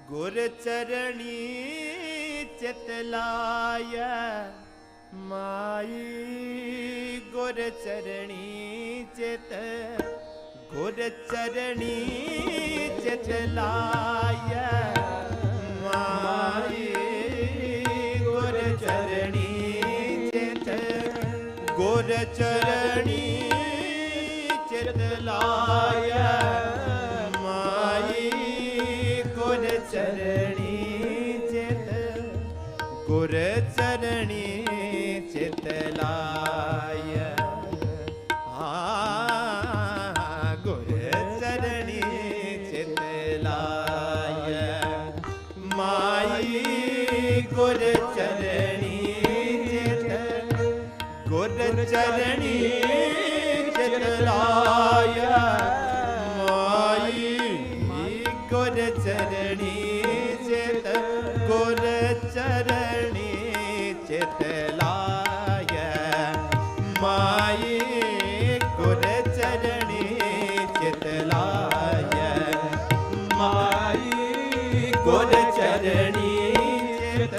गुर चरणी चितलाय माई गुर चरणी चित गुर चरणी चितलाय माई गुर चरणी चित गुर चरणी चितलाय माई गुर चरणी चित गुर चरणी चितलाय गुर चरणी चितलाय माई गुर चरणी चित गुर चरणी चितलाय माई गुर चरणी चित गुर चरणी चितलाय माई गुर चरणी चितलाय माई गुर चरणी चित